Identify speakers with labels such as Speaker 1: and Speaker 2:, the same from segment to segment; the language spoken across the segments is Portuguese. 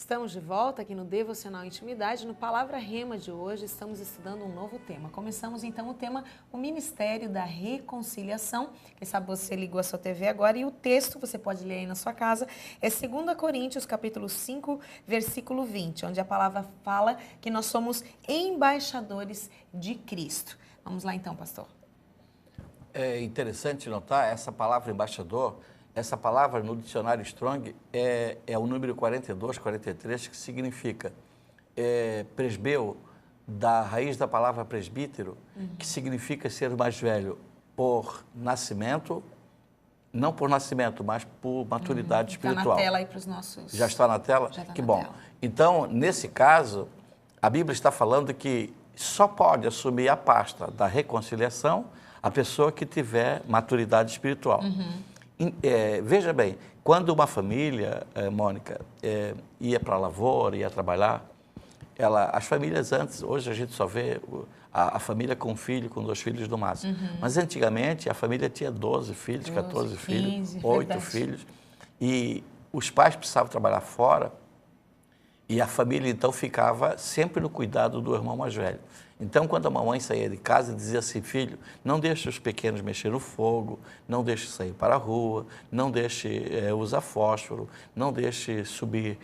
Speaker 1: Estamos de volta aqui no Devocional Intimidade. No Palavra Rema de hoje, estamos estudando um novo tema. Começamos então o tema, o Ministério da Reconciliação. Quem sabe você ligou a sua TV agora e o texto, você pode ler aí na sua casa, é 2 Coríntios, capítulo 5, versículo 20, onde a palavra fala que nós somos embaixadores de Cristo. Vamos lá então, pastor.
Speaker 2: É interessante notar essa palavra embaixador. Essa palavra no dicionário Strong é o número 42, 43, que significa presbeu, da raiz da palavra presbítero, que significa ser mais velho por nascimento, não por nascimento, mas por maturidade espiritual.
Speaker 1: Está na tela aí para os nossos...
Speaker 2: Já está na tela?
Speaker 1: Já está
Speaker 2: que
Speaker 1: na
Speaker 2: bom.
Speaker 1: tela.
Speaker 2: Então, nesse caso, a Bíblia está falando que só pode assumir a pasta da reconciliação a pessoa que tiver maturidade espiritual. Veja bem, quando uma família, Mônica, ia para a lavoura, ia trabalhar, as famílias antes, hoje a gente só vê a família com um filho, com 2 filhos no máximo. Mas antigamente a família tinha 12 filhos, 14 filhos, 8 filhos. E os pais precisavam trabalhar fora e a família então ficava sempre no cuidado do irmão mais velho. Então, quando a mamãe saía de casa, dizia assim: filho, não deixe os pequenos mexer no fogo, não deixe sair para a rua, não deixe usar fósforo, não deixe subir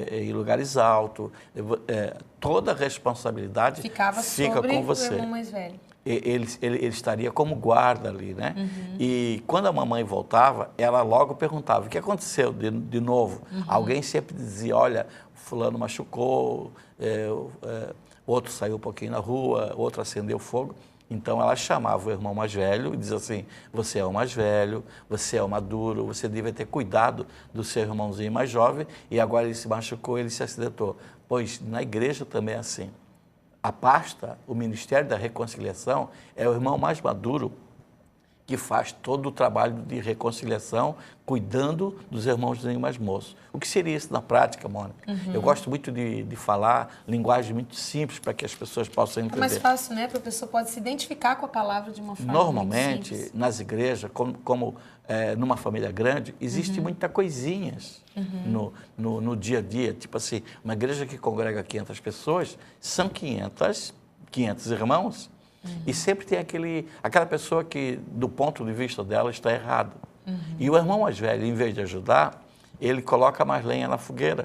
Speaker 2: em lugares altos. Toda a responsabilidade fica com você.
Speaker 1: O irmão mais velho.
Speaker 2: Ele estaria como guarda ali, né? E quando a mamãe voltava, ela logo perguntava: o que aconteceu de novo? Alguém sempre dizia: olha, fulano machucou, outro saiu um pouquinho na rua, outro acendeu fogo. Então ela chamava o irmão mais velho e dizia assim: você é o mais velho, você é o maduro, você deve ter cuidado do seu irmãozinho mais jovem, e agora ele se machucou, ele se acidentou. Pois na igreja também é assim. A pasta, o Ministério da Reconciliação, é o irmão mais maduro que faz todo o trabalho de reconciliação, cuidando dos irmãozinhos mais moços. O que seria isso na prática, Mônica? Eu gosto muito de falar linguagem muito simples para que as pessoas possam entender.
Speaker 1: É mais fácil, né? Para a pessoa pode se identificar com a palavra de uma forma
Speaker 2: Normalmente,
Speaker 1: muito simples.
Speaker 2: nas igrejas, como numa família grande, existe muita coisinhas no dia a dia. Tipo assim, uma igreja que congrega 500 pessoas, são 500 irmãos. E sempre tem aquela pessoa que, do ponto de vista dela, está errado. E o irmão mais velho, em vez de ajudar, ele coloca mais lenha na fogueira.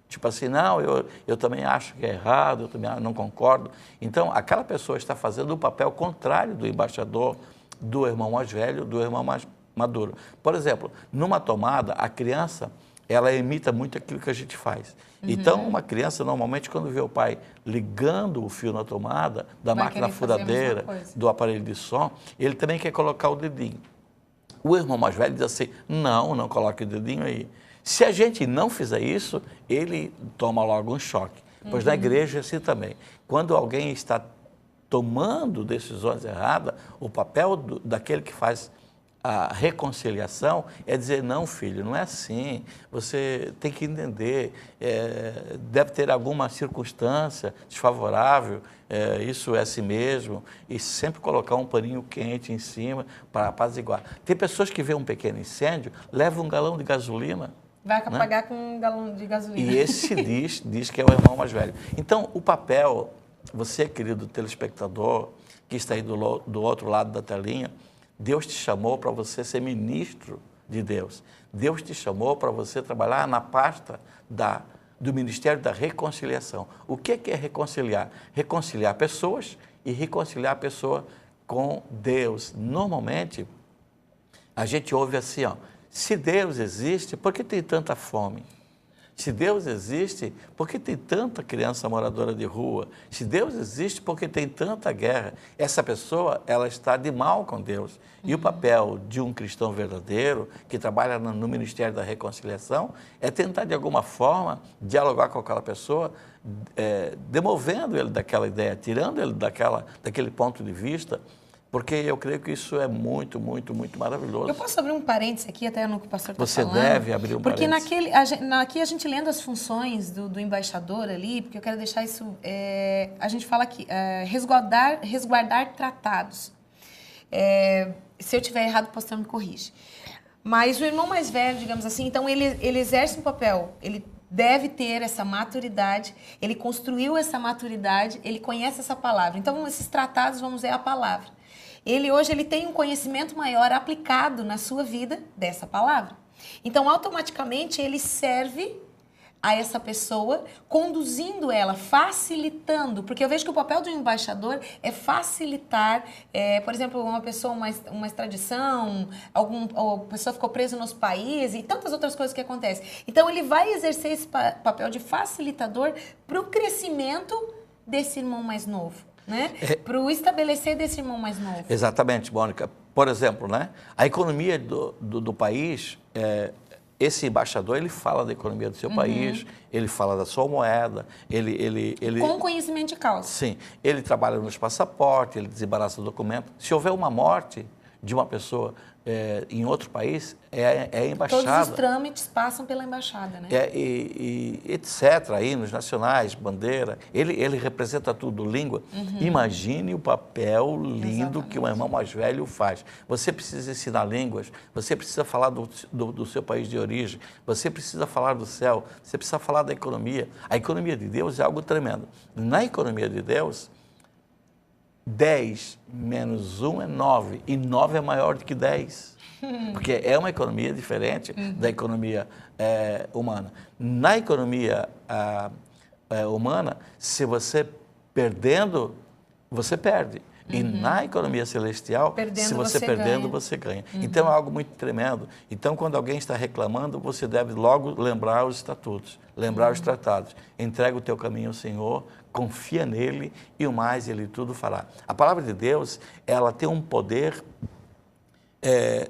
Speaker 2: Tipo assim: não, eu também acho que é errado, eu também não concordo. Então, aquela pessoa está fazendo o papel contrário do embaixador, do irmão mais velho, do irmão mais maduro. Por exemplo, numa tomada, a criança, ela imita muito aquilo que a gente faz. Então, uma criança, normalmente, quando vê o pai ligando o fio na tomada, da máquina furadeira, do aparelho de som, ele também quer colocar o dedinho. O irmão mais velho diz assim: não coloque o dedinho aí. Se a gente não fizer isso, ele toma logo um choque. Pois na igreja é assim também. Quando alguém está tomando decisões erradas, o papel daquele que faz a reconciliação é dizer: não, filho, não é assim, você tem que entender, deve ter alguma circunstância desfavorável, isso é assim mesmo, e sempre colocar um paninho quente em cima para apaziguar. Tem pessoas que veem um pequeno incêndio, levam um galão de gasolina.
Speaker 1: Vai apagar com um galão de gasolina.
Speaker 2: E esse diz que é o irmão mais velho. Então, o papel, você, querido telespectador, que está aí do outro lado da telinha, Deus te chamou para você ser ministro de Deus. Deus te chamou para você trabalhar na pasta do Ministério da Reconciliação. O que é reconciliar? Reconciliar pessoas e reconciliar a pessoa com Deus. Normalmente, a gente ouve assim, ó: se Deus existe, por que tem tanta fome? Se Deus existe, por que tem tanta criança moradora de rua? Se Deus existe, por que tem tanta guerra? Essa pessoa, ela está de mal com Deus. E o papel de um cristão verdadeiro, que trabalha no Ministério da Reconciliação, é tentar, de alguma forma, dialogar com aquela pessoa, demovendo ele daquela ideia, tirando ele daquele ponto de vista, porque eu creio que isso é muito, muito, muito maravilhoso.
Speaker 1: Eu posso abrir um parênteses aqui, até no que o pastor está falando?
Speaker 2: Você deve abrir um parênteses.
Speaker 1: Porque aqui a gente lendo as funções do embaixador ali, porque eu quero deixar isso... a gente fala aqui, resguardar tratados. Se eu estiver errado, o pastor me corrige. Mas o irmão mais velho, digamos assim, então ele exerce um papel, ele deve ter essa maturidade, ele construiu essa maturidade, ele conhece essa palavra. Então, esses tratados, vamos ver a palavra. Hoje ele tem um conhecimento maior aplicado na sua vida dessa palavra. Então, automaticamente, ele serve a essa pessoa, conduzindo ela, facilitando, porque eu vejo que o papel do embaixador é facilitar, por exemplo, uma pessoa, uma extradição, ou a pessoa ficou presa no nosso país e tantas outras coisas que acontecem. Então, ele vai exercer esse papel de facilitador para o crescimento desse irmão mais novo, né? Para o estabelecer desse irmão mais novo.
Speaker 2: Exatamente, Mônica. Por exemplo, né? A economia do país... Esse embaixador, ele fala da economia do seu país, ele fala da sua moeda, ele...
Speaker 1: Com conhecimento de causa.
Speaker 2: Sim. Ele trabalha nos passaportes, ele desembaraça o documento. Se houver uma morte de uma pessoa em outro país, é a embaixada.
Speaker 1: Todos os trâmites passam pela embaixada, né?
Speaker 2: Etc. Aí, nos nacionais, bandeira. Ele representa tudo, língua. Imagine o papel lindo que um irmão mais velho faz. Você precisa ensinar línguas, você precisa falar do seu país de origem, você precisa falar do céu, você precisa falar da economia. A economia de Deus é algo tremendo. Na economia de Deus, 10 menos 1 é 9, e 9 é maior do que 10, porque é uma economia diferente da economia humana. Na economia humana, se você perdendo, você perde. E na economia celestial, se você perdendo, você ganha. Então, é algo muito tremendo. Então, quando alguém está reclamando, você deve logo lembrar os estatutos, lembrar os tratados. Entrega o teu caminho ao Senhor, confia nele e o mais ele tudo fará. A palavra de Deus, ela tem um poder,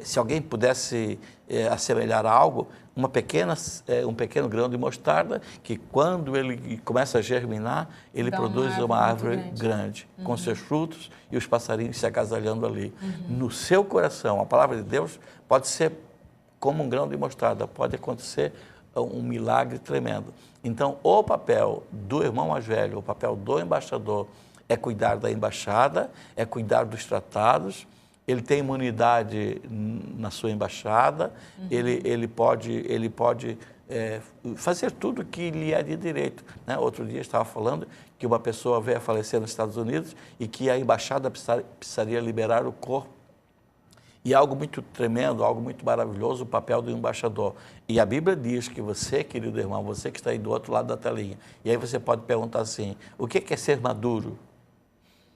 Speaker 2: se alguém pudesse assemelhar a algo, um pequeno grão de mostarda, que quando ele começa a germinar, ele produz uma árvore grande com seus frutos e os passarinhos se agasalhando ali. No seu coração, a palavra de Deus pode ser como um grão de mostarda, pode acontecer um milagre tremendo. Então, o papel do irmão mais velho, o papel do embaixador é cuidar da embaixada, é cuidar dos tratados. Ele tem imunidade na sua embaixada, ele pode fazer tudo que lhe é de direito, né? Outro dia estava falando que uma pessoa veio a falecer nos Estados Unidos e que a embaixada precisaria liberar o corpo. E é algo muito tremendo, algo muito maravilhoso o papel do embaixador. E a Bíblia diz que você, querido irmão, você que está aí do outro lado da telinha, e aí você pode perguntar assim, o que é ser maduro?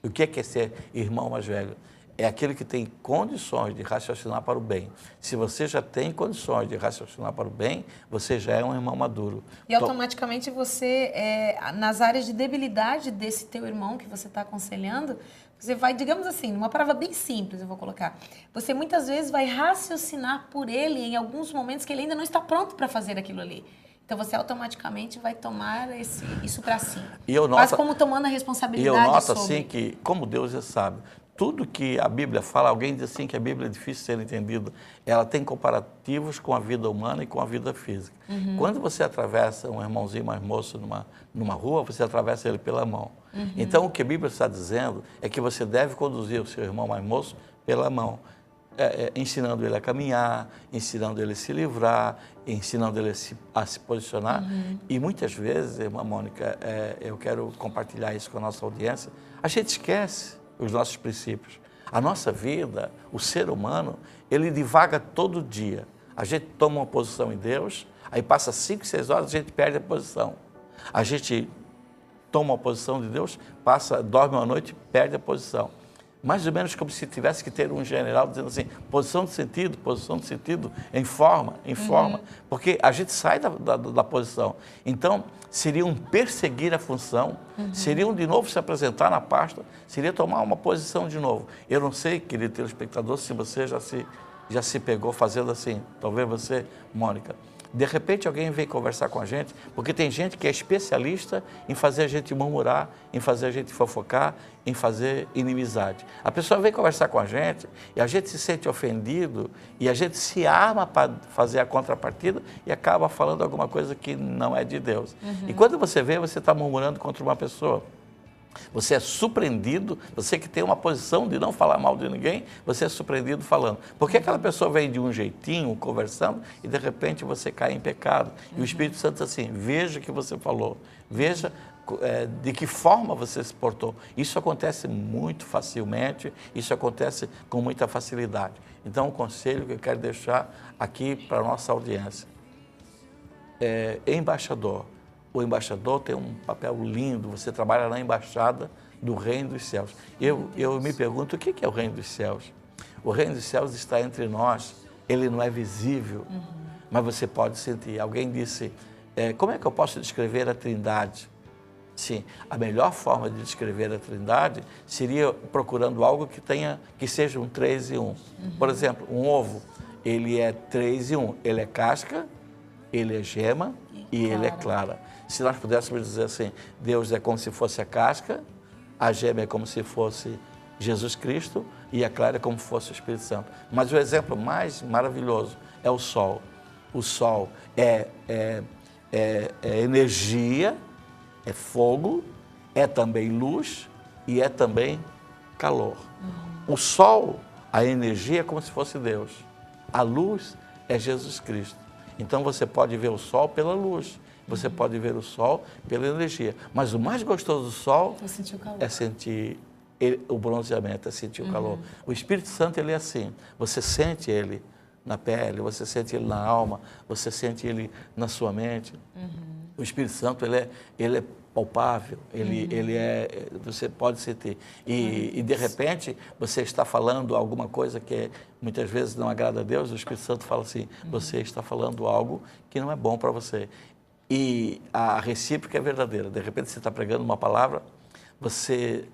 Speaker 2: O que é ser irmão mais velho? É aquele que tem condições de raciocinar para o bem. Se você já tem condições de raciocinar para o bem, você já é um irmão maduro.
Speaker 1: E automaticamente você, nas áreas de debilidade desse teu irmão que você está aconselhando, você vai, digamos assim, numa palavra bem simples, eu vou colocar, você muitas vezes vai raciocinar por ele em alguns momentos que ele ainda não está pronto para fazer aquilo ali. Então, você automaticamente vai tomar isso para si. Quase como tomando a responsabilidade sobre.
Speaker 2: E eu noto assim que, como Deus é sábio, tudo que a Bíblia fala, alguém diz assim que a Bíblia é difícil de ser entendida, ela tem comparativos com a vida humana e com a vida física. Quando você atravessa um irmãozinho mais moço numa rua, você atravessa ele pela mão. Então, o que a Bíblia está dizendo é que você deve conduzir o seu irmão mais moço pela mão. Ensinando ele a caminhar, ensinando ele a se livrar, ensinando ele a se posicionar. E muitas vezes, irmã Mônica, eu quero compartilhar isso com a nossa audiência, a gente esquece os nossos princípios. A nossa vida, o ser humano, ele divaga todo dia. A gente toma uma posição em Deus, aí passa 5, 6 horas, a gente perde a posição. A gente toma uma posição de Deus, dorme uma noite, perde a posição. Mais ou menos como se tivesse que ter um general dizendo assim, posição de sentido, em forma, porque a gente sai da posição. Então, seriam perseguir a função, seriam de novo se apresentar na pasta, seria tomar uma posição de novo. Eu não sei, querido telespectador, se você já se pegou fazendo assim, talvez você, Mônica. De repente alguém vem conversar com a gente, porque tem gente que é especialista em fazer a gente murmurar, em fazer a gente fofocar, em fazer inimizade. A pessoa vem conversar com a gente e a gente se sente ofendido e a gente se arma para fazer a contrapartida e acaba falando alguma coisa que não é de Deus. E quando você vê, você está murmurando contra uma pessoa. Você é surpreendido, você que tem uma posição de não falar mal de ninguém, você é surpreendido falando. Porque aquela pessoa vem de um jeitinho, conversando, e de repente você cai em pecado. E o Espírito Santo diz assim, veja o que você falou, veja de que forma você se portou. Isso acontece muito facilmente, isso acontece com muita facilidade. Então, o conselho que eu quero deixar aqui para a nossa audiência é embaixador. O embaixador tem um papel lindo, você trabalha na embaixada do Reino dos Céus. Eu me pergunto, o que é o Reino dos Céus? O Reino dos Céus está entre nós, ele não é visível, mas você pode sentir. Alguém disse, como é que eu posso descrever a Trindade? Sim, a melhor forma de descrever a Trindade seria procurando algo que seja um 3 em 1. Por exemplo, um ovo, ele é 3 em 1, ele é casca, ele é gema e ele é clara. Se nós pudéssemos dizer assim, Deus é como se fosse a casca, a gema é como se fosse Jesus Cristo e a clara é como se fosse o Espírito Santo. Mas o exemplo mais maravilhoso é o Sol. O Sol é energia, é fogo, é também luz e é também calor. O Sol, a energia é como se fosse Deus. A luz é Jesus Cristo. Então você pode ver o Sol pela luz. Você pode ver o sol pela energia. Mas o mais gostoso do sol é sentir o bronzeamento, é sentir o calor. O Espírito Santo, ele é assim. Você sente ele na pele, você sente ele na alma, você sente ele na sua mente. O Espírito Santo, ele é palpável, você pode sentir. E de repente, você está falando alguma coisa que muitas vezes não agrada a Deus, o Espírito Santo fala assim, você está falando algo que não é bom para você. E a recíproca é verdadeira. De repente você está pregando uma palavra, você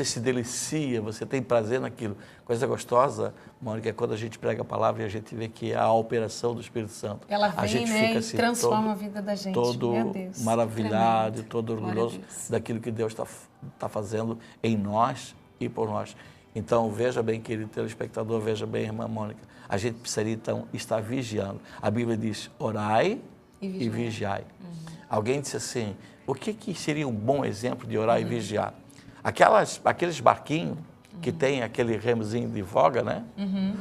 Speaker 2: se delicia, você tem prazer naquilo. Coisa gostosa, Mônica, é quando a gente prega a palavra e a gente vê que é a operação do Espírito Santo.
Speaker 1: Ela vem,
Speaker 2: a gente
Speaker 1: né,
Speaker 2: fica,
Speaker 1: e
Speaker 2: assim,
Speaker 1: transforma a vida da gente.
Speaker 2: Todo
Speaker 1: Meu Deus,
Speaker 2: maravilhado,
Speaker 1: tremendo.
Speaker 2: todo orgulhoso daquilo que Deus está fazendo em nós e por nós. Então, veja bem, querido telespectador, veja bem, irmã Mônica, a gente precisaria, então, estar vigiando. A Bíblia diz, orai e vigiai. Alguém disse assim, o que seria um bom exemplo de orar e vigiar? Aqueles barquinhos que tem aquele remozinho de voga, né?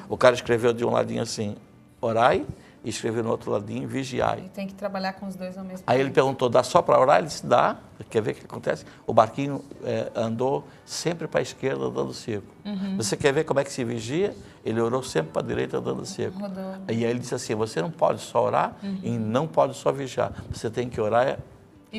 Speaker 2: O cara escreveu de um ladinho assim, orai, e escreveu no outro ladinho, vigiai.
Speaker 1: E tem que trabalhar com os dois ao mesmo tempo.
Speaker 2: Aí ele perguntou, dá só para orar? Ele disse, dá. Quer ver o que acontece? O barquinho andou sempre para a esquerda, dando círculo. Você quer ver como é que se vigia? Ele orou sempre para a direita, dando círculo. E aí ele disse assim, você não pode só orar e não pode só vigiar. Você tem que orar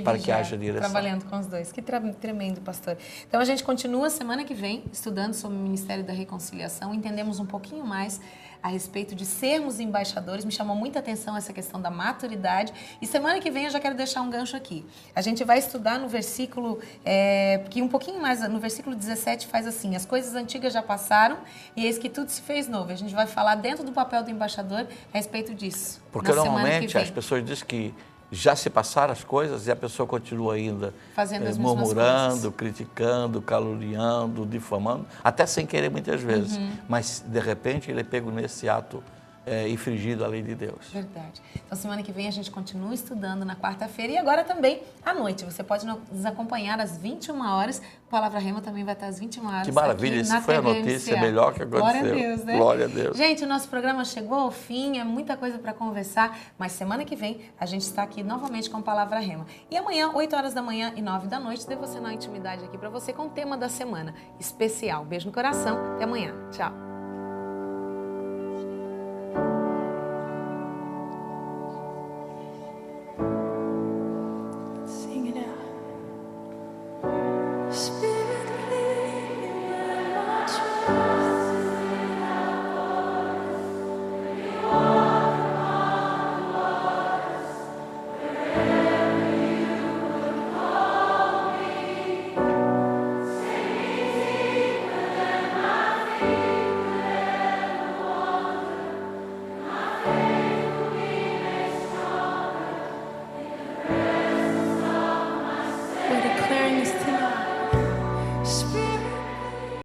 Speaker 2: para que haja direção.
Speaker 1: Trabalhando com os dois. Que tremendo, pastor. Então, a gente continua semana que vem estudando sobre o Ministério da Reconciliação. Entendemos um pouquinho mais a respeito de sermos embaixadores. Me chamou muita atenção essa questão da maturidade. E semana que vem eu já quero deixar um gancho aqui. A gente vai estudar no versículo, que um pouquinho mais, no versículo 17 faz assim, as coisas antigas já passaram e eis que tudo se fez novo. A gente vai falar dentro do papel do embaixador a respeito disso.
Speaker 2: Porque normalmente as pessoas dizem que já se passaram as coisas e a pessoa continua ainda murmurando, criticando, caluniando, difamando, até sem querer muitas vezes. Mas, de repente, ele é pego nesse ato infringido a lei de Deus.
Speaker 1: Verdade. Então, semana que vem a gente continua estudando na quarta-feira e agora também à noite. Você pode nos acompanhar às 21 horas. Palavra Rema também vai estar às 21 horas.
Speaker 2: Que maravilha, isso foi a notícia melhor que aconteceu.
Speaker 1: Glória a Deus, né?
Speaker 2: Glória a Deus.
Speaker 1: Gente, o nosso programa chegou ao fim, é muita coisa para conversar, mas semana que vem a gente está aqui novamente com Palavra Rema. E amanhã, 8 horas da manhã e 9 da noite, Devocional Intimidade aqui para você com o tema da semana especial. Beijo no coração, até amanhã. Tchau.